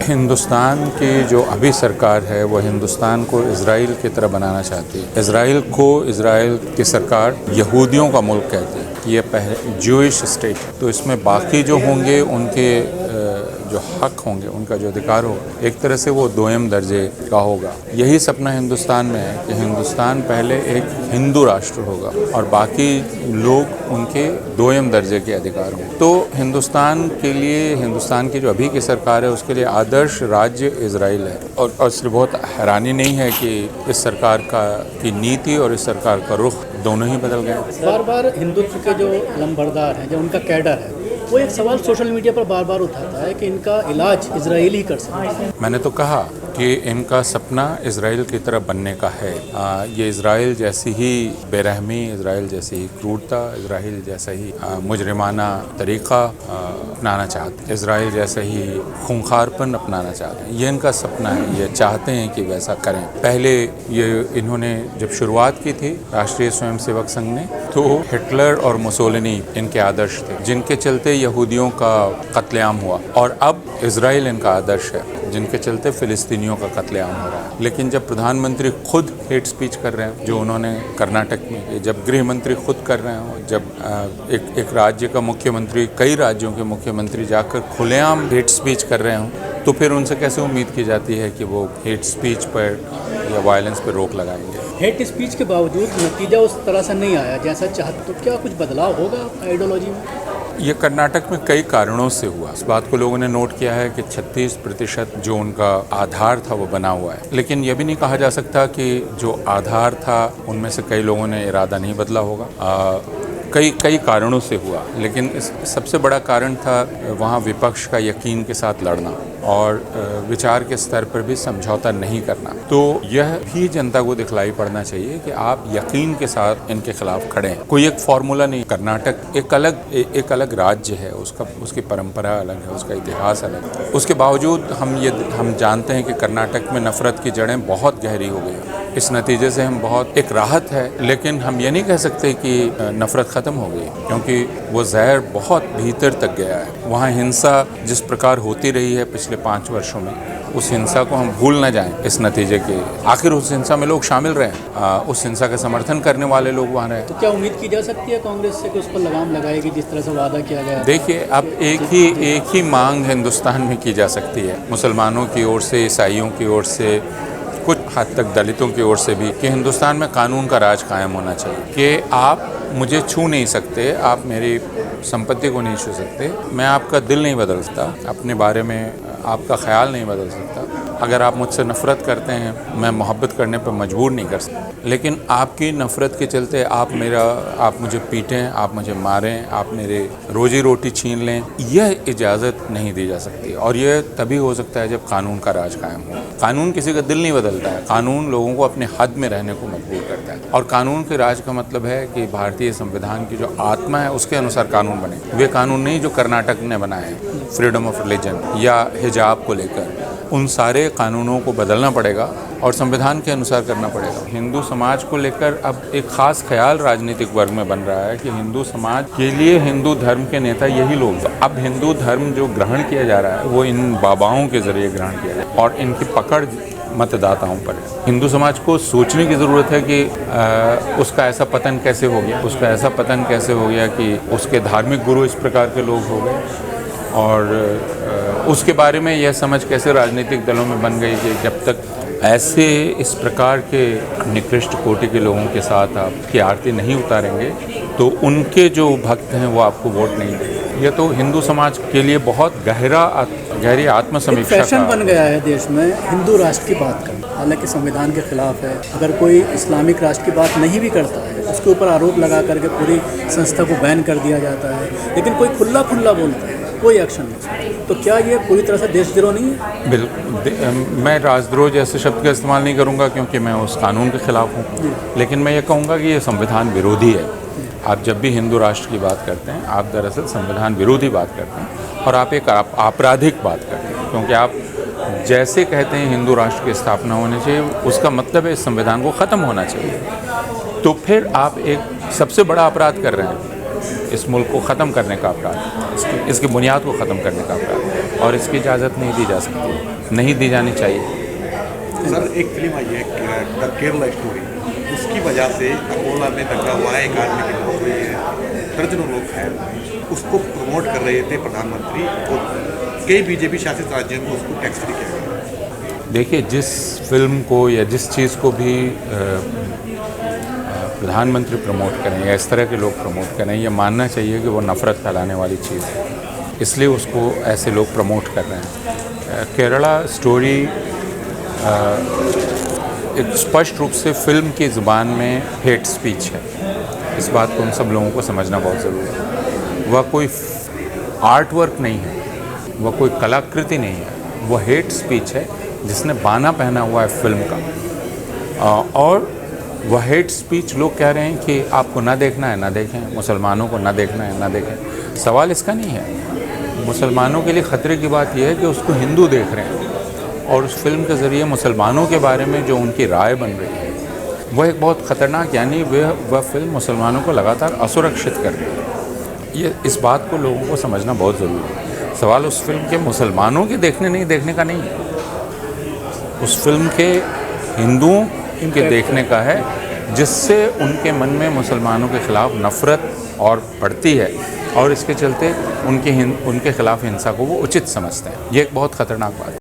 हिंदुस्तान की जो अभी सरकार है वो हिंदुस्तान को इजराइल की तरह बनाना चाहती है। इजराइल की सरकार यहूदियों का मुल्क कहती है, ये पहले ज्यूइश स्टेट, तो इसमें बाकी जो होंगे उनके जो हक होंगे, उनका जो अधिकार होगा, एक तरह से वो दोयम दर्जे का होगा। यही सपना हिंदुस्तान में है कि हिंदुस्तान पहले एक हिंदू राष्ट्र होगा और बाकी लोग उनके दोयम दर्जे के अधिकार होंगे। तो हिंदुस्तान के लिए, हिंदुस्तान की जो अभी की सरकार है उसके लिए आदर्श राज्य इजराइल है। और सिर्फ बहुत हैरानी नहीं है कि इस सरकार की नीति और इस सरकार का रुख दोनों ही बदल गए। बार बार हिंदुत्व के जो लंबरदार हैं, जो उनका कैडर है, वो एक सवाल सोशल मीडिया पर बार बार उठाता है कि इनका इलाज इजराइल ही कर सकता है। मैंने तो कहा कि इनका सपना इजराइल की तरह बनने का है। ये इजराइल जैसी ही बेरहमी, इजराइल जैसी ही क्रूरता, इजराइल जैसा ही मुजरिमाना तरीक़ा अपनाना चाहते हैं, इजराइल जैसा ही खूंखारपन अपनाना चाहते हैं। ये इनका सपना है, ये चाहते हैं कि वैसा करें। पहले ये इन्होंने जब शुरुआत की थी राष्ट्रीय स्वयंसेवक संघ ने, तो हिटलर और मुसोलिनी इनके आदर्श थे, जिनके चलते यहूदियों का कत्लेआम हुआ। और अब इजराइल इनका आदर्श है, जिनके चलते फिलिस्तीनियों का कत्लेआम हो रहा है। लेकिन जब प्रधानमंत्री खुद हेट स्पीच कर रहे हैं, जो उन्होंने कर्नाटक में, जब गृह मंत्री खुद कर रहे हो, जब एक राज्य का मुख्यमंत्री, कई राज्यों के मुख्यमंत्री जाकर खुलेआम हेट स्पीच कर रहे हों, तो फिर उनसे कैसे उम्मीद की जाती है कि वो हेट स्पीच पर या वायलेंस पर रोक लगाएंगे। हेट स्पीच के बावजूद नतीजा उस तरह से नहीं आया जैसा चाहते, तो क्या कुछ बदलाव होगा आइडियोलॉजी में? ये कर्नाटक में कई कारणों से हुआ। इस बात को लोगों ने नोट किया है कि 36% जो उनका आधार था वो बना हुआ है। लेकिन यह भी नहीं कहा जा सकता कि जो आधार था उनमें से कई लोगों ने इरादा नहीं बदला होगा। कई कारणों से हुआ, लेकिन इस सबसे बड़ा कारण था वहाँ विपक्ष का यकीन के साथ लड़ना और विचार के स्तर पर भी समझौता नहीं करना। तो यह भी जनता को दिखलाई पड़ना चाहिए कि आप यकीन के साथ इनके खिलाफ खड़े हैं। कोई एक फॉर्मूला नहीं। कर्नाटक एक अलग राज्य है, उसकी परंपरा अलग है, उसका इतिहास अलग है। उसके बावजूद हम जानते हैं कि कर्नाटक में नफरत की जड़ें बहुत गहरी हो गई। इस नतीजे से हम बहुत एक राहत है, लेकिन हम ये नहीं कह सकते कि नफरत ख़त्म हो गई, क्योंकि वो जहर बहुत भीतर तक गया है। वहाँ हिंसा जिस प्रकार होती रही है पिछले 5 वर्षों में, उस हिंसा को हम भूल न जाएं। इस नतीजे के आखिर उस हिंसा में लोग शामिल रहे, उस हिंसा का समर्थन करने वाले लोग वहाँ रहे। तो क्या उम्मीद की जा सकती है कांग्रेस से कि उस पर लगाम लगाएगी जिस तरह से वादा किया गया? देखिए, अब एक ही मांग हिंदुस्तान में की जा सकती है, मुसलमानों की ओर से, ईसाइयों की ओर से, कुछ हद तक दलितों की ओर से भी, कि हिंदुस्तान में कानून का राज कायम होना चाहिए। कि आप मुझे छू नहीं सकते, आप मेरी संपत्ति को नहीं छू सकते, मैं आपका दिल नहीं बदल सकता, अपने बारे में आपका ख्याल नहीं बदल सकता। अगर आप मुझसे नफ़रत करते हैं, मैं मोहब्बत करने पर मजबूर नहीं कर सकता। लेकिन आपकी नफ़रत के चलते आप मुझे पीटें, आप मुझे मारें, आप मेरे रोजी रोटी छीन लें, यह इजाज़त नहीं दी जा सकती। और यह तभी हो सकता है जब कानून का राज कायम हो। कानून किसी का दिल नहीं बदलता है, कानून लोगों को अपने हद में रहने को मजबूर करता है। और कानून के राज का मतलब है कि भारतीय संविधान की जो आत्मा है उसके अनुसार कानून बने। वे कानून नहीं जो कर्नाटक ने बनाए हैं, फ्रीडम ऑफ रिलीजन या हिजाब को लेकर, उन सारे कानूनों को बदलना पड़ेगा और संविधान के अनुसार करना पड़ेगा। हिंदू समाज को लेकर अब एक खास ख्याल राजनीतिक वर्ग में बन रहा है कि हिंदू समाज के लिए हिंदू धर्म के नेता यही लोग। अब हिंदू धर्म जो ग्रहण किया जा रहा है वो इन बाबाओं के जरिए ग्रहण किया जाए और इनकी पकड़ मतदाताओं पर है। हिंदू समाज को सोचने की ज़रूरत है कि उसका ऐसा पतन कैसे हो गया, कि उसके धार्मिक गुरु इस प्रकार के लोग हो गए, और उसके बारे में यह समझ कैसे राजनीतिक दलों में बन गई कि जब तक ऐसे इस प्रकार के निकृष्ट कोटि के लोगों के साथ आपकी आरती नहीं उतारेंगे तो उनके जो भक्त हैं वो आपको वोट नहीं देंगे। यह तो हिंदू समाज के लिए बहुत गहरी आत्मसमीक्षा फैशन बन गया है देश में हिंदू राष्ट्र की बात करना, हालांकि संविधान के खिलाफ है। अगर कोई इस्लामिक राष्ट्र की बात नहीं भी करता है, उसके ऊपर आरोप लगा करके पूरी संस्था को बैन कर दिया जाता है। लेकिन कोई खुला बोलता है, कोई एक्शन नहीं। तो क्या ये पूरी तरह से देशद्रोह नहीं है? बिल्कुल, मैं राजद्रोह जैसे शब्द का इस्तेमाल नहीं करूंगा क्योंकि मैं उस कानून के खिलाफ हूं। लेकिन मैं ये कहूंगा कि ये संविधान विरोधी है। आप जब भी हिंदू राष्ट्र की बात करते हैं, आप दरअसल संविधान विरोधी बात करते हैं और आप एक आपराधिक बात करते हैं, क्योंकि आप जैसे कहते हैं हिंदू राष्ट्र की स्थापना होनी चाहिए, उसका मतलब है इस संविधान को ख़त्म होना चाहिए। तो फिर आप एक सबसे बड़ा अपराध कर रहे हैं, इस मुल्क को ख़त्म करने का अपराध, इसकी बुनियाद को ख़त्म करने का अपराध। और इसकी इजाज़त नहीं दी जा सकती, नहीं दी जानी चाहिए। सर एक फिल्म आई है द केरला स्टोरी, उसकी वजह से अकोला में दंगा हुआ है, एक आदमी की मौत हुई है, दर्जनों लोग हैं। उसको प्रमोट कर रहे थे प्रधानमंत्री और कई बीजेपी शासित राज्यों में उसको टैक्स फ्री किया गया। देखिए, जिस फिल्म को या जिस चीज़ को भी प्रधानमंत्री प्रमोट करें या इस तरह के लोग प्रमोट करें, ये मानना चाहिए कि वो नफ़रत फैलाने वाली चीज़ है, इसलिए उसको ऐसे लोग प्रमोट कर रहे हैं। केरला स्टोरी एक स्पष्ट रूप से फिल्म की ज़ुबान में हेट स्पीच है। इस बात को हम सब लोगों को समझना बहुत ज़रूरी है। वह कोई आर्ट वर्क नहीं है, वह कोई कलाकृति नहीं है, वह हेट स्पीच है जिसने बाना पहना हुआ है फिल्म का। और वह हेट स्पीच लोग कह रहे हैं कि आपको ना देखना है ना देखें, मुसलमानों को ना देखना है ना देखें। सवाल इसका नहीं है। मुसलमानों के लिए ख़तरे की बात यह है कि उसको हिंदू देख रहे हैं और उस फिल्म के ज़रिए मुसलमानों के बारे में जो उनकी राय बन रही है वह एक बहुत ख़तरनाक, यानी वह फिल्म मुसलमानों को लगातार असुरक्षित कर रही है। ये इस बात को लोगों को समझना बहुत ज़रूरी है। सवाल उस फिल्म के मुसलमानों के देखने नहीं देखने का नहीं है, उस फिल्म के हिंदुओं के देखने का है, जिससे उनके मन में मुसलमानों के ख़िलाफ़ नफ़रत और बढ़ती है और इसके चलते उनके ख़िलाफ़ हिंसा को वो उचित समझते हैं। ये एक बहुत ख़तरनाक बात है।